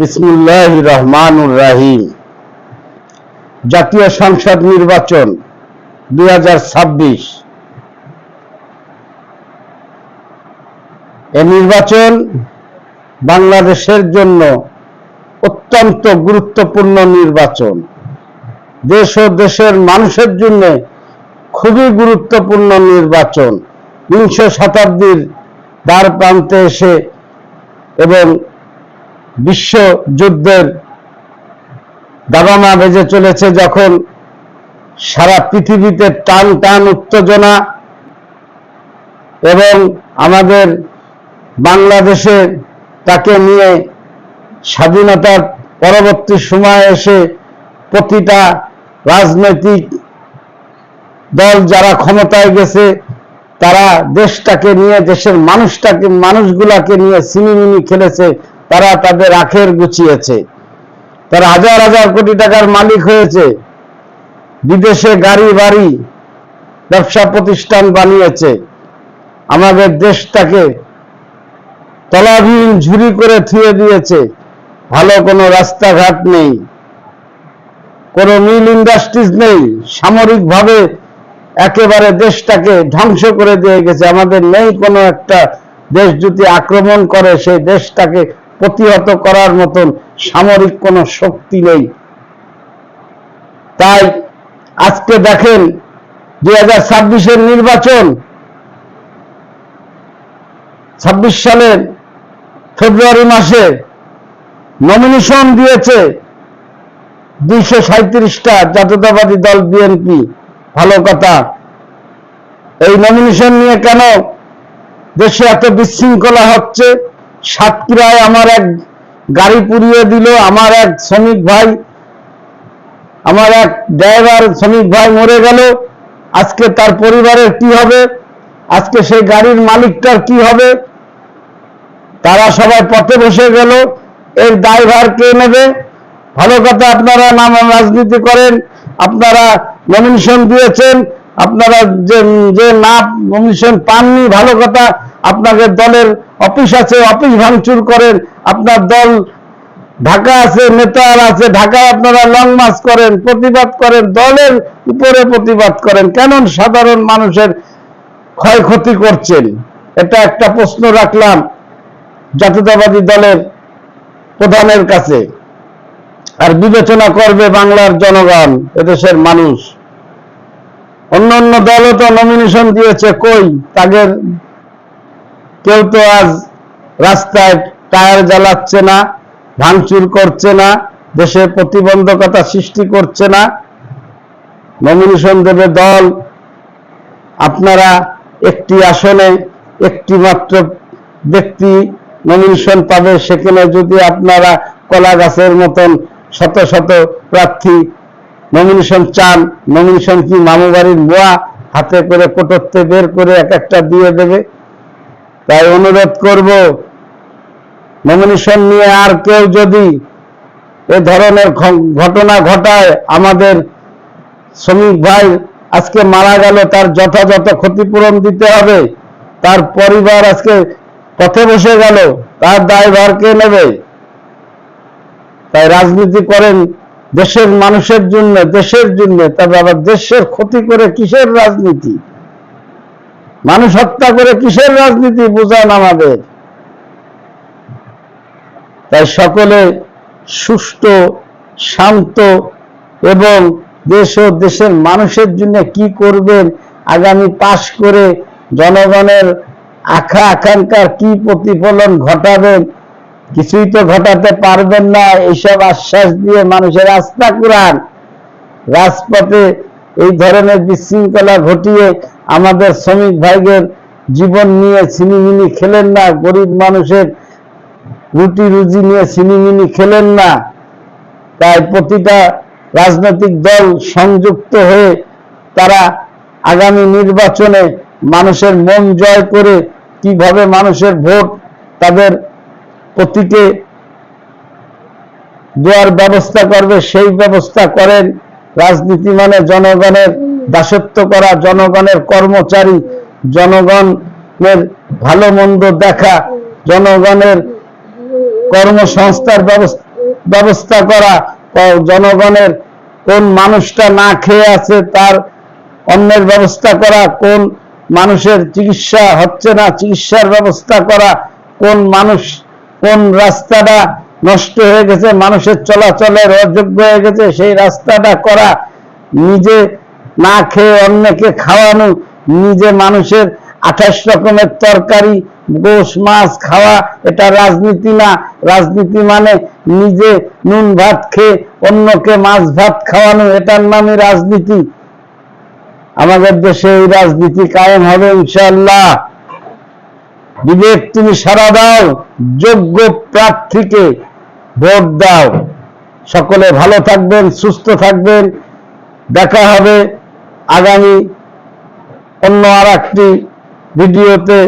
বিসমিল্লাহির রহমানুর রহিম। জাতীয় সংসদ নির্বাচন 2026। এই নির্বাচন বাংলাদেশের জন্য অত্যন্ত গুরুত্বপূর্ণ নির্বাচন। দেশ ও দেশের মানুষের জন্য খুবই গুরুত্বপূর্ণ নির্বাচন। বিংশ শতাব্দীর দ্বার প্রান্তে এসে এবং বিশ্বযুদ্ধের দাবামা বেজে চলেছে, যখন সারা পৃথিবীতে টান টান উত্তেজনা এবং আমাদের বাংলাদেশে তাকে নিয়ে স্বাধীনতার পরবর্তী সময়ে এসে প্রতিটা রাজনৈতিক দল যারা ক্ষমতায় গেছে তারা দেশটাকে নিয়ে, দেশের মানুষগুলাকে নিয়ে সিনেমিনি খেলেছে। তারা তাদের আখের গুছিয়েছে, তারা হাজার হাজার কোটি টাকার মালিক হয়েছে, বিদেশে গাড়ি বাড়ি ব্যবসা প্রতিষ্ঠান বানিয়েছে। আমাদের দেশটাকে তলাবিহীন ঝুরি করে থুয়ে দিয়েছে। ভালো কোনো রাস্তাঘাট নেই, কোনো মিল ইন্ডাস্ট্রিজ নেই, সামরিকভাবে একেবারে দেশটাকে ধ্বংস করে দিয়ে গেছে। আমাদের নেই কোনো একটা দেশ যদি আক্রমণ করে সেই দেশটাকে প্রতিহত করার মতন সামরিক কোনো শক্তি নেই। তাই আজকে দেখেন 2026-এর নির্বাচন, 26 সালের ফেব্রুয়ারি মাসে নমিনেশন দিয়েছে 237টা জাতীয়তাবাদী দল বিএনপি। ভালো কথা। এই নমিনেশন নিয়ে কেন দেশে এত বিশৃঙ্খলা হচ্ছে? সাতক্ষীরায় আমার এক গাড়ি পুড়িয়ে দিল, আমার এক শ্রমিক ভাই, আমার এক ড্রাইভার শ্রমিক ভাই মরে গেল। আজকে তার পরিবারের কি হবে? আজকে সেই গাড়ির মালিকটার কি হবে? তারা সবাই পথে বসে গেল। এর দায়ভার কে নেবে? ভালো কথা, আপনারা নাম রাজনীতি করেন, আপনারা নমিনেশন দিয়েছেন, আপনারা যে না নমিনেশন পাননি, ভালো কথা, আপনাদের দলের অফিস আছে, অফিস ভাঙচুর করেন। আপনার দল ঢাকা আছে, নেতারা আছে, ঢাকায় আপনারা লং মার্চ করেন, প্রতিবাদ করেন, দলের উপরে প্রতিবাদ করেন। কেন সাধারণ মানুষের ক্ষয়ক্ষতি করছেন? এটা একটা প্রশ্ন রাখলাম জাতীয়তাবাদী দলের প্রধানের কাছে। আর বিবেচনা করবে বাংলার জনগণ, এদেশের মানুষ। অন্য অন্য দলও তো নমিনেশন দিয়েছে, কই তাদের কেউ তো আজ রাস্তায় টায়ার জ্বালাচ্ছে না, ভাঙচুর করছে না, দেশে প্রতিবন্ধকতা সৃষ্টি করছে না। নমিনেশন দেবে দল। আপনারা একটি আসনে একটি মাত্র ব্যক্তি নমিনেশন পাবে, সেখানে যদি আপনারা কলা গাছের মতন শত শত প্রার্থী নমিনেশন চান, নমিনেশন কি মামু বাড়ির বুয়া হাতে করে কোটরতে বের করে এক একটা দিয়ে দেবে? তাই অনুরোধ করব, নমিনেশন নিয়ে আর কেউ যদি এ ধরনের ঘটনা ঘটায়, আমাদের শ্রমিক ভাই আজকে মারা গেল, তার যথাযথ ক্ষতিপূরণ দিতে হবে। তার পরিবার আজকে পথে বসে গেল, তার দায়ভার কে নেবে? তাই রাজনীতি করেন দেশের মানুষের জন্য, দেশের জন্য। তবে আবার দেশের ক্ষতি করে কিসের রাজনীতি? মানুষ হত্যা করে কিসের রাজনীতি বুঝান আমাদের। তাই সকলে সুষ্ঠু, শান্ত এবং দেশ ও দেশের মানুষের জন্য কি করবেন, আগামী পাশ করে জনগণের আকাঙ্ক্ষার কি প্রতিফলন ঘটাবেন, কিছুই তো ঘটাতে পারবেন না। এইসব আশ্বাস দিয়ে মানুষের আস্থা কুড়ান, রাজপথে এই ধরনের বিশৃঙ্খলা ঘটিয়ে আমাদের শ্রমিক ভাইদের জীবন নিয়ে ছিনিমিনি খেলেন না, গরিব মানুষের রুটি রুজি নিয়ে ছিনিমিনি খেলেন না। তাই প্রতিটা রাজনৈতিক দল সংযুক্ত হয়ে তারা আগামী নির্বাচনে মানুষের মন জয় করে কিভাবে মানুষের ভোট তাদের প্রতীকে দেওয়ার ব্যবস্থা করবে, সেই ব্যবস্থা করেন। রাজনীতি মানে জনগণের দাসত্ব করা, জনগণের কর্মচারী, জনগণের ভালো মন্দ দেখা, জনগণের কর্মসংস্থার ব্যবস্থা করা, জনগণের কোন মানুষটা না খেয়ে আছে তার অন্যের ব্যবস্থা করা, কোন মানুষের চিকিৎসা হচ্ছে না চিকিৎসার ব্যবস্থা করা, কোন মানুষ কোন রাস্তাটা নষ্ট হয়ে গেছে মানুষের চলাচলের অযোগ্য হয়ে গেছে সেই রাস্তাটা করা, নিজে না খেয়ে অন্যকে খাওয়ানো, নিজে মানুষের 28 রকমের তরকারি গোশ মাছ খাওয়া, এটা রাজনীতি না। রাজনীতি মানে নিজে নুন ভাত খেয়ে অন্যকে মাছ ভাত খাওয়ানো, এটার নামই রাজনীতি। আমাদের দেশে এই রাজনীতি কায়েম হবে ইনশাআল্লাহ। বিবেক তুমি সাড়া দাও, যোগ্য প্রার্থীকে ভোট দাও। সকলে ভালো থাকবেন, সুস্থ থাকবেন। দেখা হবে আগামী অন্য আরেকটি ভিডিওতে।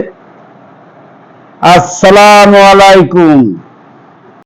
আসসালামু আলাইকুম।